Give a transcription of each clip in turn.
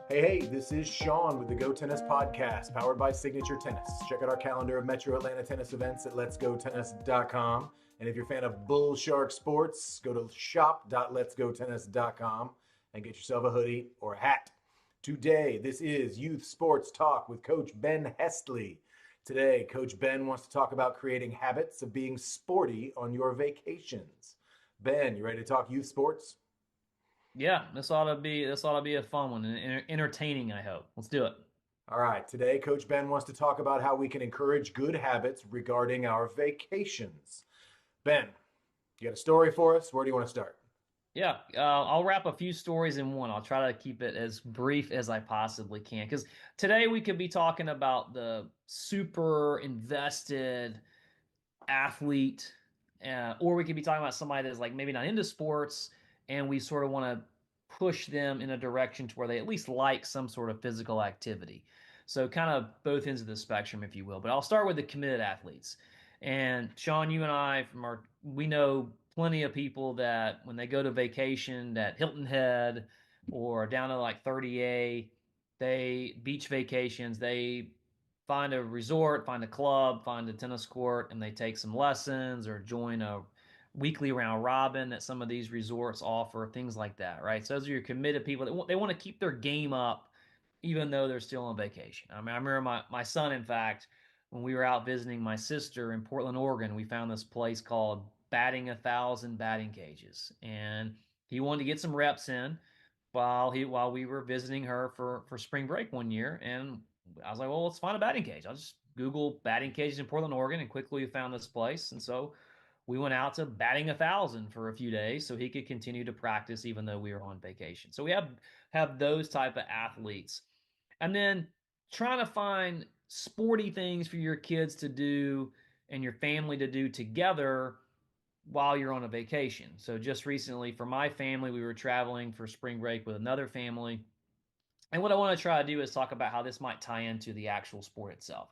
Hey, this is Shaun with the Go Tennis Podcast, powered by Signature Tennis. Check out our calendar of Metro Atlanta tennis events at letsgotennis.com. And if you're a fan of Bull Shark Sports, go to shop.letsgotennis.com and get yourself a hoodie or a hat. Today, this is Youth Sports Talk with Coach Ben Hestley. Today, Coach Ben wants to talk about creating habits of being sporty on your vacations. Ben, you ready to talk youth sports? Yeah, this ought to be a fun one and entertaining, I hope. Let's do it. All right, today Coach Ben wants to talk about how we can encourage good habits regarding our vacations. Ben, you got a story for us? Where do you want to start? Yeah, I'll wrap a few stories in one. I'll try to keep it as brief as I possibly can because today we could be talking about the super invested athlete, or we could be talking about somebody that's like maybe not into sports, and we sort of want to push them in a direction to where they at least like some sort of physical activity. So kind of both ends of the spectrum, if you will. But I'll start with the committed athletes. And Shaun, you and I we know plenty of people that when they go to vacation at Hilton Head or down to like 30A, they beach vacations, they find a resort, find a club, find a tennis court, and they take some lessons or join a weekly round robin that some of these resorts offer, things like that, right? So those are your committed people that they want to keep their game up even though they're still on vacation. I mean, I remember my son, in fact, when we were out visiting my sister in Portland, Oregon, we found this place called Batting 1,000 Batting Cages, and he wanted to get some reps in while we were visiting her for spring break one year, and I was like, well, let's find a batting cage. I'll just Google batting cages in Portland, Oregon, and quickly found this place. And so we went out to batting 1,000 for a few days so he could continue to practice even though we were on vacation. So we have those type of athletes, and then trying to find sporty things for your kids to do and your family to do together while you're on a vacation. So just recently for my family, we were traveling for spring break with another family. And what I want to try to do is talk about how this might tie into the actual sport itself.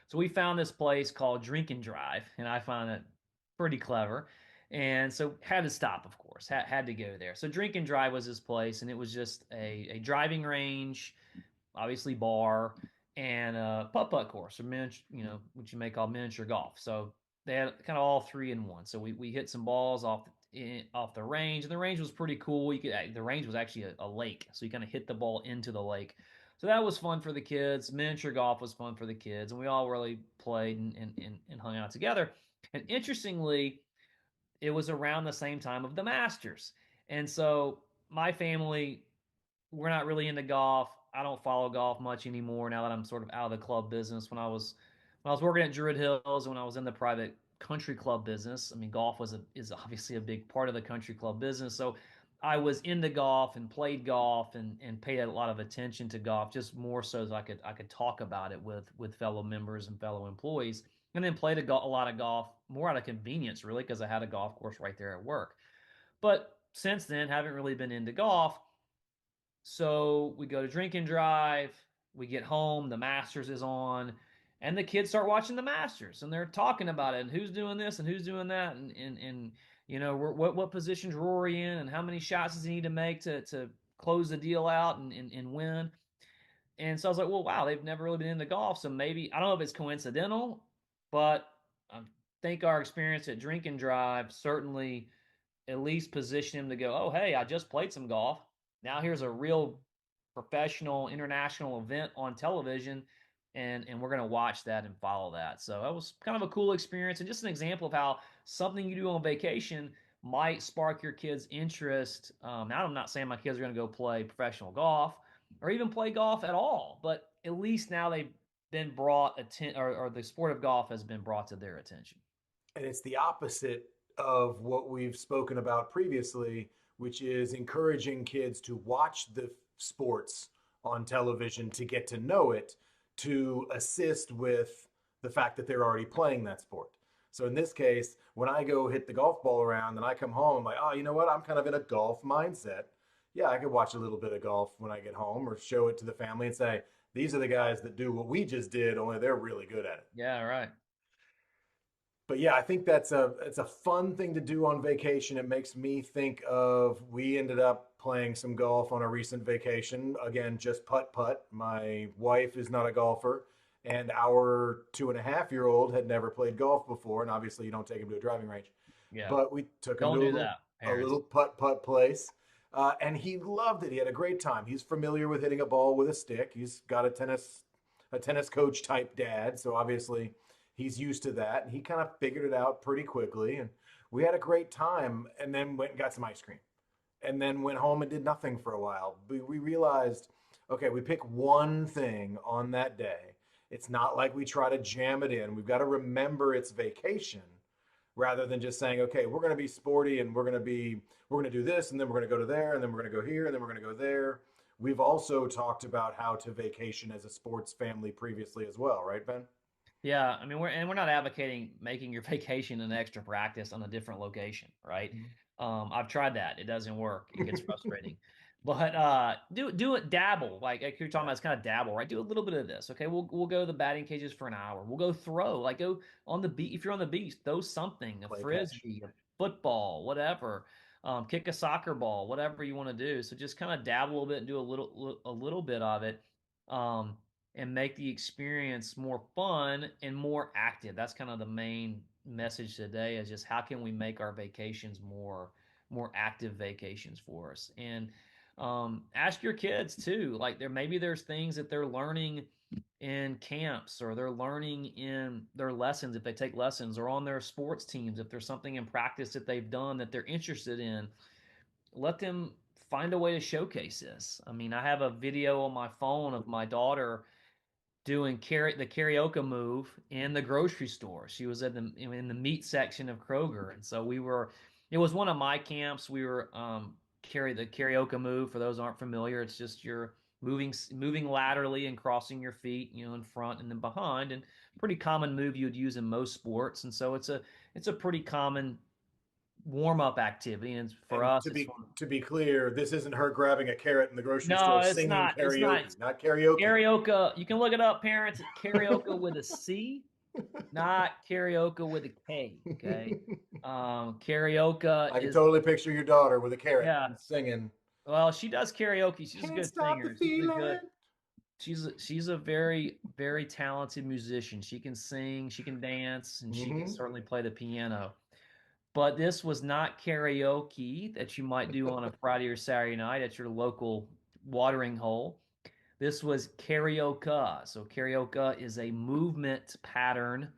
So we found this place called Drink and Drive, and I found it pretty clever. And so had to stop, of course, had to go there. So Drink and Drive was this place, and it was just a driving range, obviously bar, and a putt-putt course, or what you may call miniature golf. So they had kind of all three in one. So we hit some balls off the range, and the range was pretty cool. The range was actually a lake, so you kind of hit the ball into the lake. So that was fun for the kids. Miniature golf was fun for the kids, and we all really played and hung out together. And interestingly, it was around the same time of the Masters, and so my family, we're not really into golf. I don't follow golf much anymore now that I'm sort of out of the club business. When I was working at Druid Hills and when I was in the private country club business, I mean golf is obviously a big part of the country club business. So I was into golf and played golf and paid a lot of attention to golf, just more so that I could talk about it with fellow members and fellow employees. And then played a lot of golf more out of convenience, really, because I had a golf course right there at work. But since then, haven't really been into golf. So we go to drink and drive. We get home. The Masters is on, and the kids start watching the Masters, and they're talking about it and who's doing this and who's doing that, and what positions Rory in, and how many shots does he need to make to close the deal out and win. And so I was like, well, wow, they've never really been into golf, so maybe I don't know if it's coincidental, but I think our experience at drink and drive certainly at least position him to go, oh, hey, I just played some golf. Now here's a real professional international event on television, and we're going to watch that and follow that. So that was kind of a cool experience and just an example of how something you do on vacation might spark your kids' interest. Now, I'm not saying my kids are going to go play professional golf or even play golf at all, but at least now they've been brought or the sport of golf has been brought to their attention. And it's the opposite of what we've spoken about previously, which is encouraging kids to watch the sports on television to get to know it, to assist with the fact that they're already playing that sport. So in this case, when I go hit the golf ball around and I come home, I'm like, oh, you know what? I'm kind of in a golf mindset. Yeah, I could watch a little bit of golf when I get home or show it to the family and say, these are the guys that do what we just did, only they're really good at it. Yeah, right. But yeah, I think that's a it's a fun thing to do on vacation. It makes me think of we ended up playing some golf on a recent vacation. Again, just putt putt. My wife is not a golfer, and our 2.5-year-old had never played golf before. And obviously, you don't take him to a driving range, Yeah. but we took him Don't to do that, a parents. little putt putt place, and he loved it. He had a great time. He's familiar with hitting a ball with a stick. He's got a tennis coach type dad, so obviously he's used to that. And he kind of figured it out pretty quickly, and we had a great time. And then went and got some ice cream, and then went home and did nothing for a while. We realized, okay, we pick one thing on that day. It's not like we try to jam it in. We've got to remember it's vacation rather than just saying, okay, we're going to be sporty and we're going to do this and then we're going to go to there and then we're going to go here and then we're going to go there. We've also talked about how to vacation as a sports family previously as well, right, Ben? Yeah, I mean, we're not advocating making your vacation an extra practice on a different location, right? I've tried that; it doesn't work. It gets frustrating. But do it, dabble like you're talking Yeah. about. It's kind of dabble, right? Do a little bit of this. Okay, we'll go to the batting cages for an hour. We'll go throw, like go on the beach. If you're on the beach, throw something, a Play catch. frisbee, a football, whatever. Kick a soccer ball, whatever you want to do. So just kind of dabble a little bit and do a little bit of it. Um, and make the experience more fun and more active. That's kind of the main message today is just how can we make our vacations more active vacations for us. And ask your kids too. Like there's things that they're learning in camps or they're learning in their lessons if they take lessons or on their sports teams if there's something in practice that they've done that they're interested in. Let them find a way to showcase this. I mean, I have a video on my phone of my daughter doing the karaoke move in the grocery store. She was in the meat section of Kroger, and so we were. It was one of my camps. We were carry the karaoke move. For those who aren't familiar, it's just you're moving laterally and crossing your feet, in front and then behind, and pretty common move you would use in most sports. And so it's a pretty common warm up activity, and for And us, to it's be sort of to be clear, this isn't her grabbing a carrot in the grocery no, store it's singing not. It's not. karaoke, not karaoke. Karaoke, you can look it up, parents. Karaoke with a C, not karaoke with a K. Okay. Karaoke I can is, totally picture your daughter with a carrot yeah. and singing Well, she does karaoke. She's a "Can't good Stop the singer. Feeling." She's a very, very talented musician. She can sing, she can dance, and she can Hmm. certainly play the piano. But this was not karaoke that you might do on a Friday or Saturday night at your local watering hole. This was karaoke. So karaoke is a movement pattern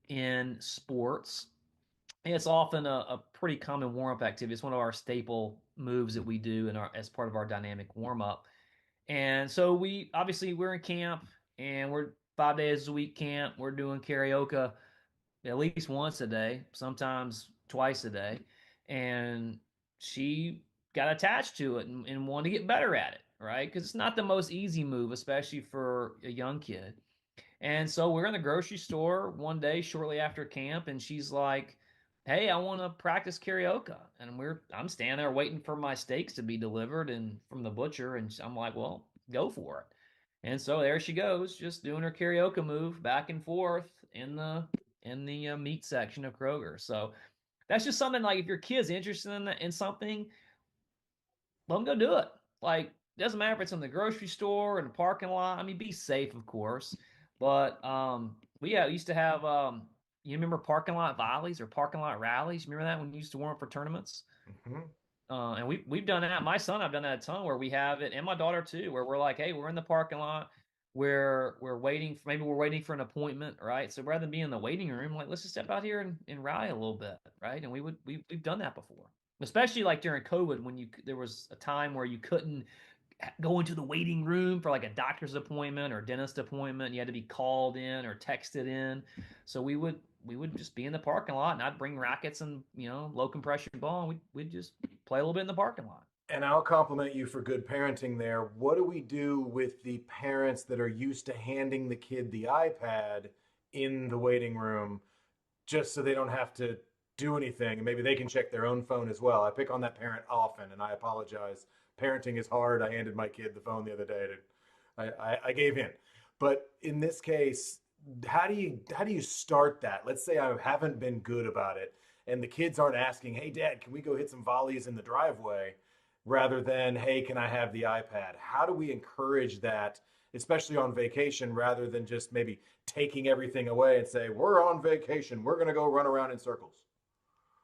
in sports. And it's often a pretty common warm-up activity. It's one of our staple moves that we do as part of our dynamic warm-up. And so we're in camp and we're 5 days a week camp. We're doing karaoke at least once a day, sometimes twice a day. And she got attached to it and wanted to get better at it, right? Because it's not the most easy move, especially for a young kid. And so we're in the grocery store one day shortly after camp, and she's like, "Hey, I want to practice karaoke." And I'm standing there waiting for my steaks to be delivered and from the butcher, and I'm like, "Well, go for it." And so there she goes, just doing her karaoke move back and forth in the meat section of Kroger. So that's just something like if your kid's interested in something, let them go do it. Like, it doesn't matter if it's in the grocery store in the parking lot. I mean, be safe, of course. But we used to have you remember parking lot volleys or parking lot rallies? Remember that when you used to warm up for tournaments? Hmm. And we've done that. My son, I've done that a ton where we have it, and my daughter too, where we're like, hey, we're in the parking lot, we're waiting for maybe we're waiting for an appointment, right? So rather than be in the waiting room, like let's just step out here and rally a little bit, right? And we've done that before, especially like during COVID when there was a time where you couldn't go into the waiting room for like a doctor's appointment or dentist appointment. You had to be called in or texted in. So we would just be in the parking lot, and I'd bring rackets and low compression ball, and we'd just play a little bit in the parking lot. And I'll compliment you for good parenting there. What do we do with the parents that are used to handing the kid the iPad in the waiting room just so they don't have to do anything and maybe they can check their own phone as well? I pick on that parent often and I apologize. Parenting is hard. I handed my kid the phone the other day. I gave in. But in this case, how do you start that? Let's say I haven't been good about it, and the kids aren't asking, "Hey, Dad, can we go hit some volleys in the driveway?" Rather than, "Hey, can I have the iPad?" How do we encourage that, especially on vacation, rather than just maybe taking everything away and say, "We're on vacation. We're gonna go run around in circles."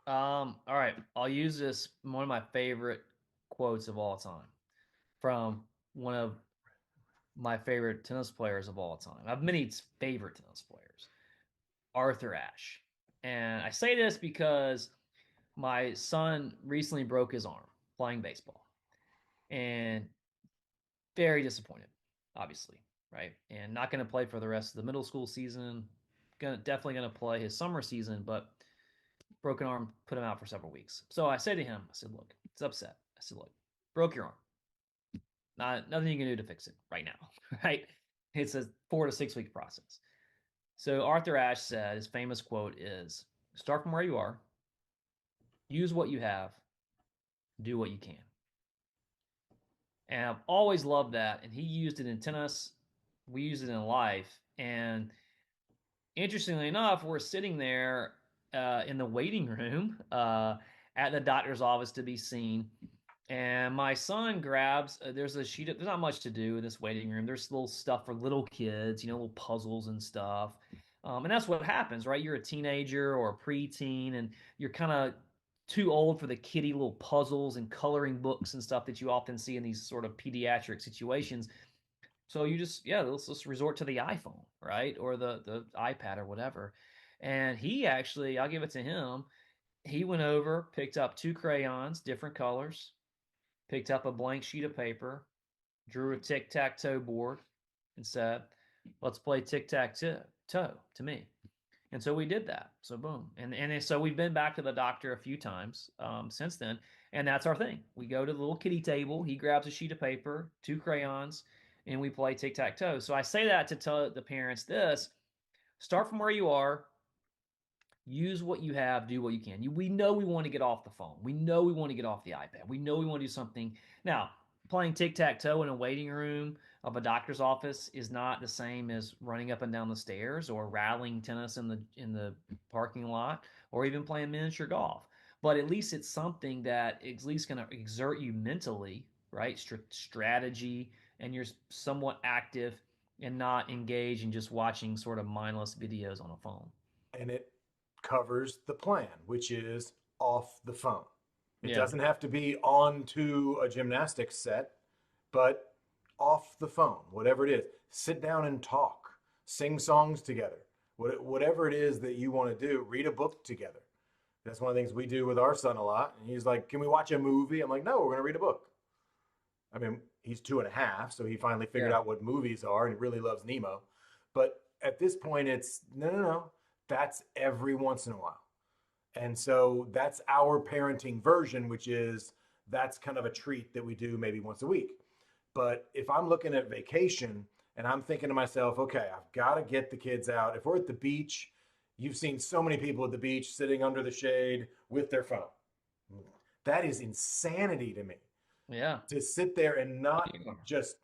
All right. I'll use this one of my favorite quotes of all time from one of my favorite tennis players of all time. I have many favorite tennis players, Arthur Ashe. And I say this because my son recently broke his arm playing baseball and very disappointed, obviously, right? And not going to play for the rest of the middle school season. Definitely going to play his summer season, but broken arm put him out for several weeks. So I said to him, I said, look, it's upset. I said, look, broke your arm. Nothing you can do to fix it right now, right? It's a 4 to 6 week process. So Arthur Ashe said his famous quote is start from where you are, use what you have, do what you can. And I've always loved that. And he used it in tennis. We used it in life. And interestingly enough, we're sitting there in the waiting room at the doctor's office to be seen. And my son grabs, there's a sheet of, there's not much to do in this waiting room. There's little stuff for little kids, little puzzles and stuff. And that's what happens, right? You're a teenager or a preteen, and you're kind of too old for the kiddie little puzzles and coloring books and stuff that you often see in these sort of pediatric situations. So you just, yeah, let's just resort to the iPhone, right? Or the iPad or whatever. And he actually, I'll give it to him. He went over, picked up 2 crayons, different colors, picked up a blank sheet of paper, drew a tic-tac-toe board, and said, let's play tic-tac-toe to me. And so we did that. So boom. And so we've been back to the doctor a few times since then. And that's our thing. We go to the little kitty table. He grabs a sheet of paper, 2 crayons, and we play tic-tac-toe. So I say that to tell the parents this: start from where you are, use what you have, do what you can. We know we want to get off the phone. We know we want to get off the iPad. We know we want to do something. Now, playing tic-tac-toe in a waiting room of a doctor's office is not the same as running up and down the stairs or rattling tennis in the parking lot or even playing miniature golf. But at least it's something that at least going to exert you mentally, right? Strategy, and you're somewhat active and not engaged in just watching sort of mindless videos on a phone. And it covers the plan, which is off the phone. It Yeah. doesn't have to be onto a gymnastics set, but off the phone, whatever it is. Sit down and talk, sing songs together, whatever it is that you want to do, read a book together. That's one of the things we do with our son a lot. And he's like, "Can we watch a movie?" I'm like, "No, we're going to read a book." I mean, he's 2.5, so he finally figured Yeah. out what movies are and really loves Nemo. But at this point, it's no, no, no. That's every once in a while. And so that's our parenting version, which is that's kind of a treat that we do maybe once a week. But if I'm looking at vacation and I'm thinking to myself, okay, I've got to get the kids out. If we're at the beach, you've seen so many people at the beach sitting under the shade with their phone. That is insanity to me, Yeah. to sit there and not just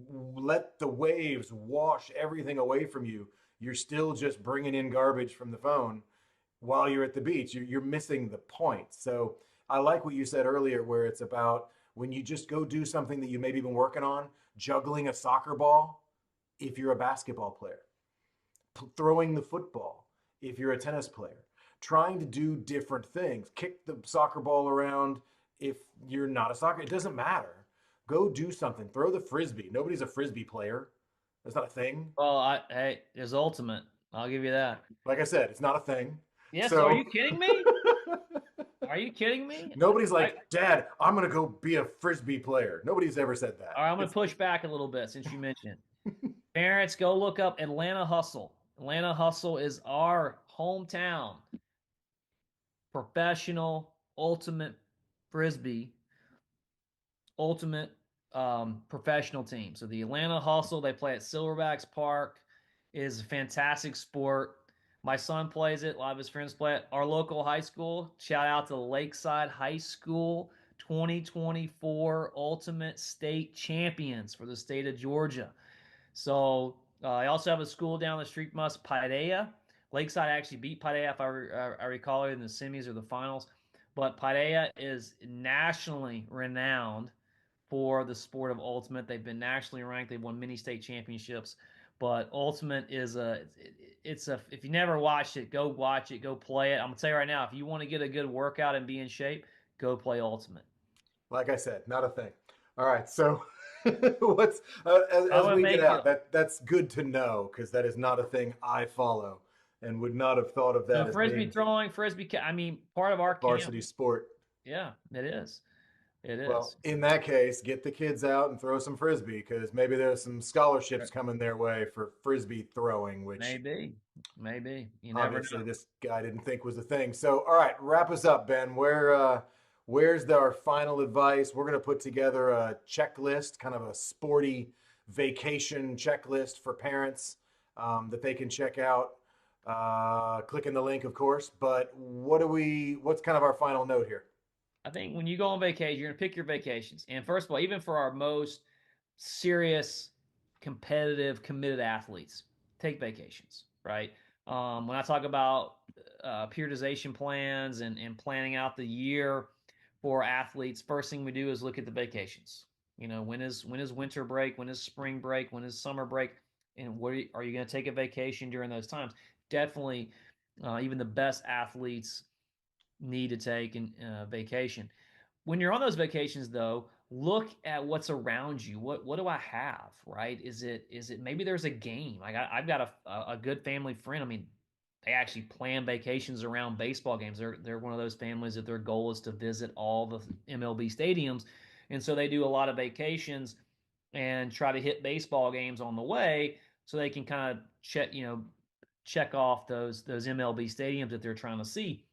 let the waves wash everything away from you. You're still just bringing in garbage from the phone while you're at the beach. You're missing the point. So I like what you said earlier, where it's about when you just go do something that you maybe been working on, juggling a soccer ball if you're a basketball player, throwing the football if you're a tennis player, trying to do different things, kick the soccer ball around if you're not a soccer, it doesn't matter. Go do something. Throw the frisbee. Nobody's a frisbee player. That's not a thing. Well, hey, there's ultimate. I'll give you that. Like I said, it's not a thing. Yes. Are So you kidding me? Are you kidding me? nobody's like, "Dad, I'm gonna go be a frisbee player." Nobody's ever said that. All right, I'm going to It's push back a little bit since you mentioned it. Parents, go look up Atlanta Hustle. Atlanta Hustle is our hometown professional ultimate frisbee, ultimate professional team. So the Atlanta Hustle, they play at Silverbacks Park. It is a fantastic sport. My son plays it. A lot of his friends play it. Our local high school, shout out to Lakeside High School, 2024 Ultimate State Champions for the state of Georgia. So I also have a school down the street from us, Paideia. Lakeside actually beat Paideia, if I recall it, in the semis or the finals. But Paideia is nationally renowned for the sport of ultimate. They've been nationally ranked. They've won many state championships. But ultimate is it's a if you never watched it, go watch it, go play it. I'm gonna tell you right now, if you want to get a good workout and be in shape, go play ultimate. Like I said, not a thing. All right, so what's I as would we get make you out, that's good to know because that is not a thing I follow and would not have thought of that no as frisbee being throwing, frisbee. I mean, part of a our camp. varsity sport. Yeah, it is. It Well, is. in that case, get the kids out and throw some frisbee because maybe there's some scholarships coming their way for frisbee throwing, which Maybe, maybe you never obviously know. this guy didn't think was a thing. So, all right, wrap us up, Ben. Where's our final advice? We're going to put together a checklist, kind of a sporty vacation checklist for parents that they can check out. Clicking the link, of course. But what's kind of our final note here? I think when you go on vacation, you're gonna pick your vacations. And first of all, even for our most serious, competitive, committed athletes, take vacations, right? When I talk about periodization plans and planning out the year for athletes, first thing we do is look at the vacations. You know, when is winter break? When is spring break? When is summer break? And what are you going to take a vacation during those times? Definitely, even the best athletes need to take a vacation. When you're on those vacations, though, look at what's around you. What do I have? Right? Is it maybe there's a game? Like I've got a good family friend. I mean, they actually plan vacations around baseball games. They're one of those families that their goal is to visit all the MLB stadiums, and so they do a lot of vacations and try to hit baseball games on the way so they can kind of check off those MLB stadiums that they're trying to see.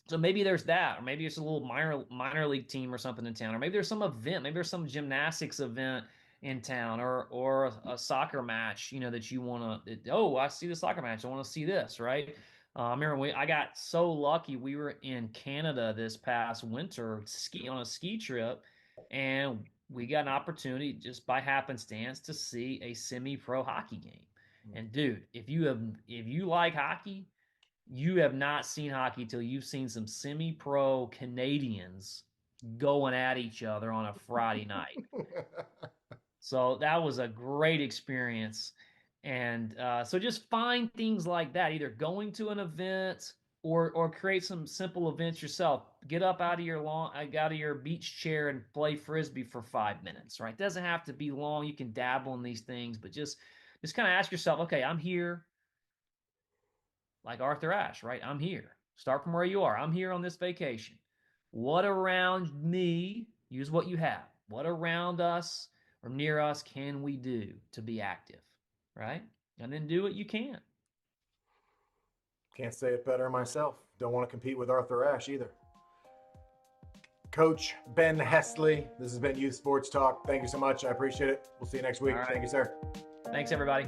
So maybe there's that, or maybe it's a little minor league team or something in town, or maybe there's some event, maybe there's some gymnastics event in town, or a soccer match, that you want to. Oh, I see the soccer match. I want to see this, right? I remember I got so lucky. We were in Canada this past winter on a ski trip, and we got an opportunity just by happenstance to see a semi-pro hockey game. And dude, if you like hockey, you have not seen hockey till you've seen some semi-pro Canadians going at each other on a Friday night. So that was a great experience. And so just find things like that, either going to an event or create some simple events yourself. Get up out of your beach chair and play frisbee for 5 minutes, right? It doesn't have to be long. You can dabble in these things, but just kind of ask yourself, okay, I'm here like Arthur Ashe, right? I'm here. Start from where you are. I'm here on this vacation. What around me, use what you have. What around us or near us can we do to be active, right? And then do what you can. Can't say it better myself. Don't want to compete with Arthur Ashe either. Coach Ben Hesley, this has been Youth Sports Talk. Thank you so much. I appreciate it. We'll see you next week. All right. Thank you, sir. Thanks, everybody.